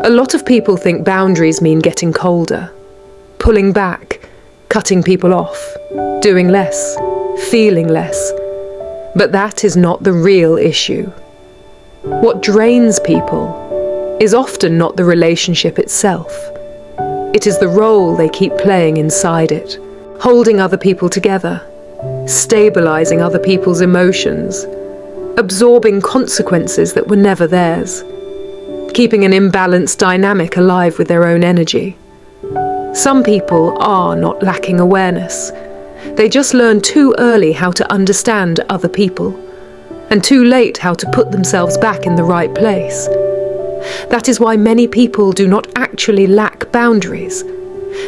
A lot of people think boundaries mean getting colder, pulling back, cutting people off, doing less, feeling less. But that is not the real issue. What drains people is often not the relationship itself. It is the role they keep playing inside it, holding other people together, stabilizing other people's emotions, absorbing consequences that were never theirs, keeping an imbalanced dynamic alive with their own energy. Some people are not lacking awareness. They just learn too early how to understand other people, and too late how to put themselves back in the right place. That is why many people do not actually lack boundaries.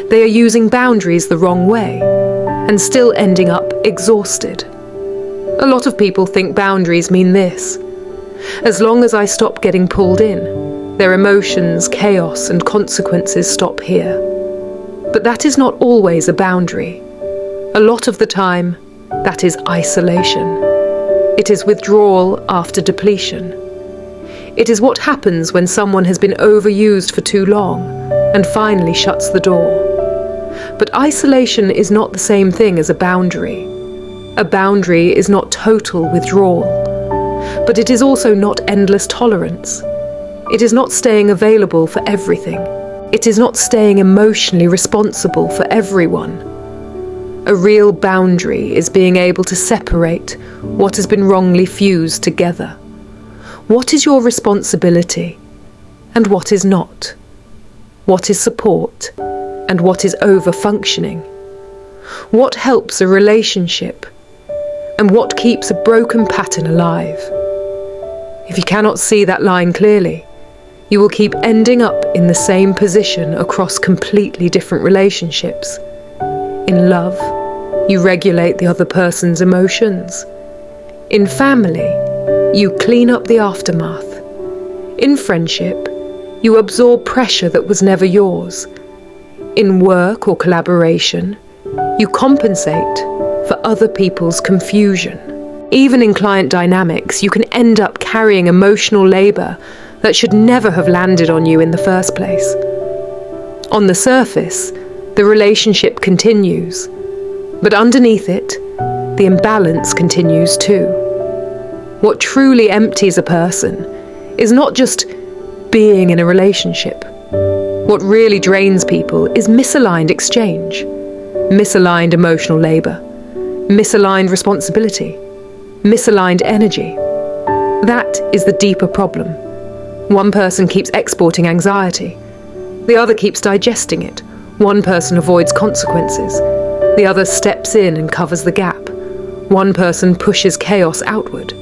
They are using boundaries the wrong way, and still ending up exhausted. A lot of people think boundaries mean this: as long as I stop getting pulled in, their emotions, chaos, and consequences stop here. But that is not always a boundary. A lot of the time, that is isolation. It is withdrawal after depletion. It is what happens when someone has been overused for too long and finally shuts the door. But isolation is not the same thing as a boundary. A boundary is not total withdrawal, but it is also not endless tolerance. It is not staying available for everything. It is not staying emotionally responsible for everyone. A real boundary is being able to separate what has been wrongly fused together. What is your responsibility and what is not? What is support and what is overfunctioning? What helps a relationship and what keeps a broken pattern alive? If you cannot see that line clearly, you will keep ending up in the same position across completely different relationships. In love, you regulate the other person's emotions. In family, you clean up the aftermath. In friendship, you absorb pressure that was never yours. In work or collaboration, you compensate for other people's confusion. Even in client dynamics, you can end up carrying emotional labor that should never have landed on you in the first place. On the surface, the relationship continues, but underneath it, the imbalance continues too. What truly empties a person is not just being in a relationship. What really drains people is misaligned exchange, misaligned emotional labor, misaligned responsibility, misaligned energy. That is the deeper problem. One person keeps exporting anxiety. The other keeps digesting it. One person avoids consequences. The other steps in and covers the gap. One person pushes chaos outward.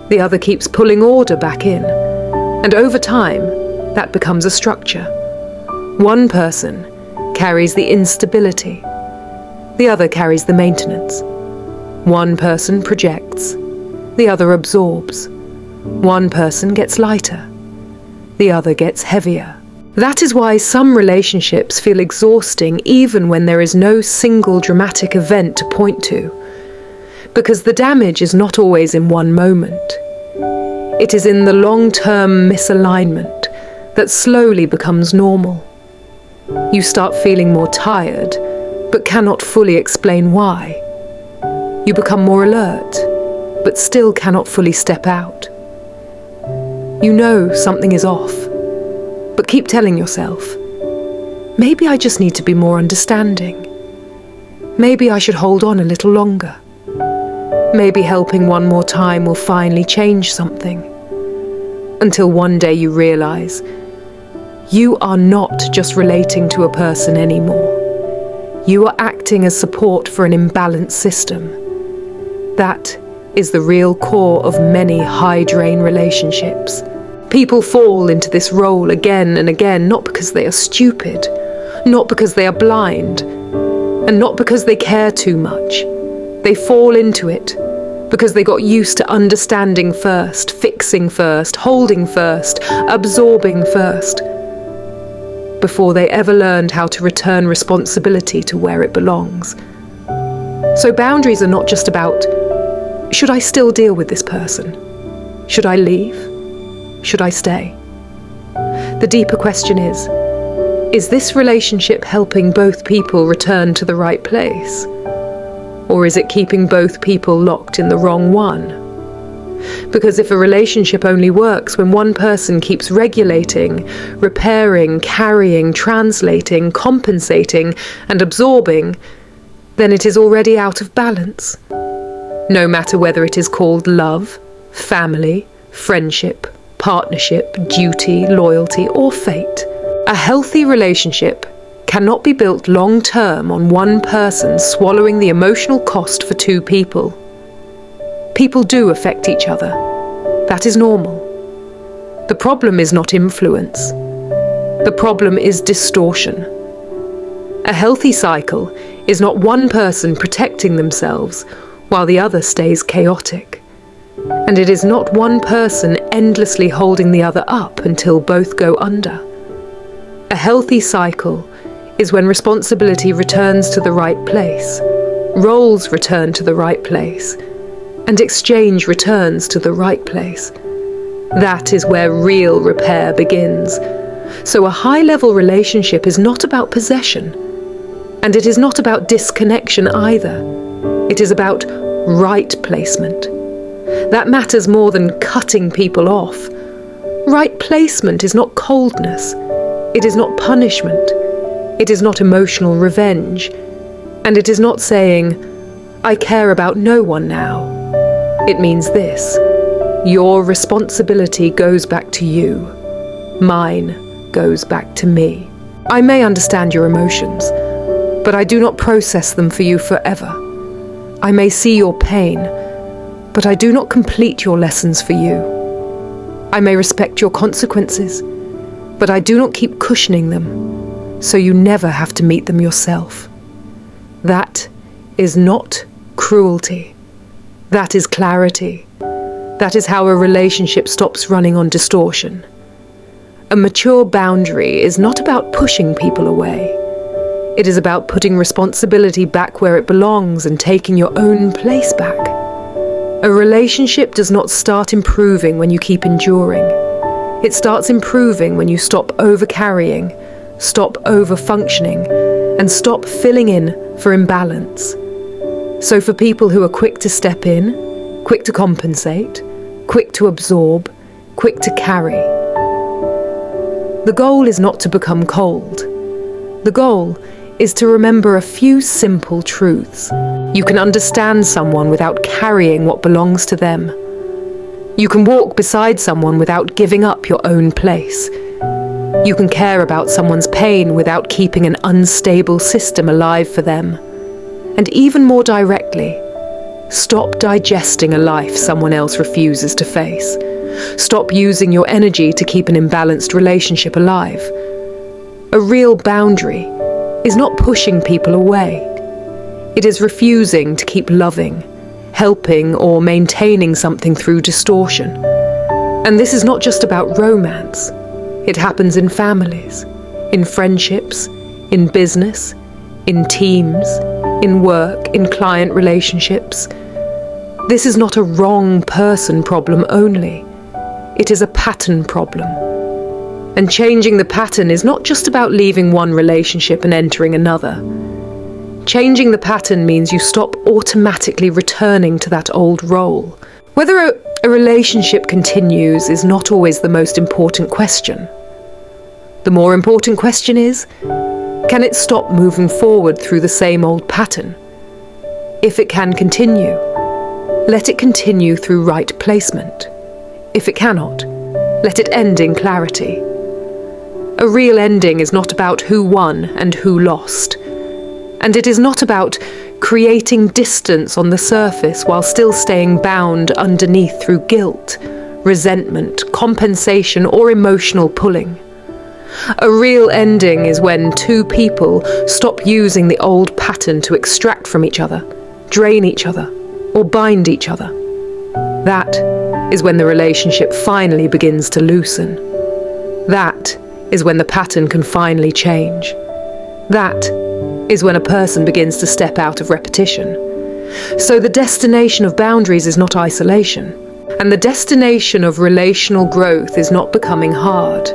The other keeps pulling order back in. And over time, that becomes a structure. One person carries the instability. The other carries the maintenance. One person projects. The other absorbs. One person gets lighter. The other gets heavier. That is why some relationships feel exhausting even when there is no single dramatic event to point to, because the damage is not always in one moment. It is in the long-term misalignment that slowly becomes normal. You start feeling more tired, but cannot fully explain why. You become more alert, but still cannot fully step out. You know something is off, but keep telling yourself, maybe I just need to be more understanding. Maybe I should hold on a little longer. Maybe helping one more time will finally change something. Until one day you realize you are not just relating to a person anymore. You are acting as support for an imbalanced system. That is the real core of many high-drain relationships. People fall into this role again and again, not because they are stupid, not because they are blind, and not because they care too much. They fall into it because they got used to understanding first, fixing first, holding first, absorbing first, before they ever learned how to return responsibility to where it belongs. So boundaries are not just about, should I still deal with this person? Should I leave? Should I stay? The deeper question is this relationship helping both people return to the right place? Or is it keeping both people locked in the wrong one? Because if a relationship only works when one person keeps regulating, repairing, carrying, translating, compensating, and absorbing, then it is already out of balance. No matter whether it is called love, family, friendship, partnership, duty, loyalty, or fate. A healthy relationship cannot be built long-term on one person swallowing the emotional cost for two people. People do affect each other. That is normal. The problem is not influence. The problem is distortion. A healthy cycle is not one person protecting themselves while the other stays chaotic. And it is not one person endlessly holding the other up until both go under. A healthy cycle is when responsibility returns to the right place, roles return to the right place, and exchange returns to the right place. That is where real repair begins. So a high-level relationship is not about possession, and it is not about disconnection either. It is about right placement. That matters more than cutting people off. Right placement is not coldness. It is not punishment. It is not emotional revenge. And it is not saying, I care about no one now. It means this: your responsibility goes back to you. Mine goes back to me. I may understand your emotions, but I do not process them for you forever. I may see your pain, but I do not complete your lessons for you. I may respect your consequences, but I do not keep cushioning them, so you never have to meet them yourself. That is not cruelty. That is clarity. That is how a relationship stops running on distortion. A mature boundary is not about pushing people away. It is about putting responsibility back where it belongs and taking your own place back. A relationship does not start improving when you keep enduring. It starts improving when you stop over-carrying, stop over-functioning, and stop filling in for imbalance. So for people who are quick to step in, quick to compensate, quick to absorb, quick to carry, the goal is not to become cold. The goal is to remember a few simple truths. You can understand someone without carrying what belongs to them. You can walk beside someone without giving up your own place. You can care about someone's pain without keeping an unstable system alive for them. And even more directly, stop digesting a life someone else refuses to face. Stop using your energy to keep an imbalanced relationship alive. A real boundary is not pushing people away. It is refusing to keep loving, helping, or maintaining something through distortion. And this is not just about romance. It happens in families, in friendships, in business, in teams, in work, in client relationships. This is not a wrong person problem only. It is a pattern problem. And changing the pattern is not just about leaving one relationship and entering another. Changing the pattern means you stop automatically returning to that old role. Whether a relationship continues is not always the most important question. The more important question is, can it stop moving forward through the same old pattern? If it can continue, let it continue through right placement. If it cannot, let it end in clarity. A real ending is not about who won and who lost. And it is not about creating distance on the surface while still staying bound underneath through guilt, resentment, compensation, or emotional pulling. A real ending is when two people stop using the old pattern to extract from each other, drain each other, or bind each other. That is when the relationship finally begins to loosen. That is when the pattern can finally change. That is when a person begins to step out of repetition. So the destination of boundaries is not isolation, and the destination of relational growth is not becoming hard.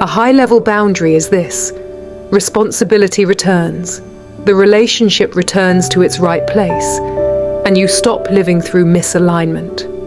A high-level boundary is this: responsibility returns, the relationship returns to its right place, and you stop living through misalignment.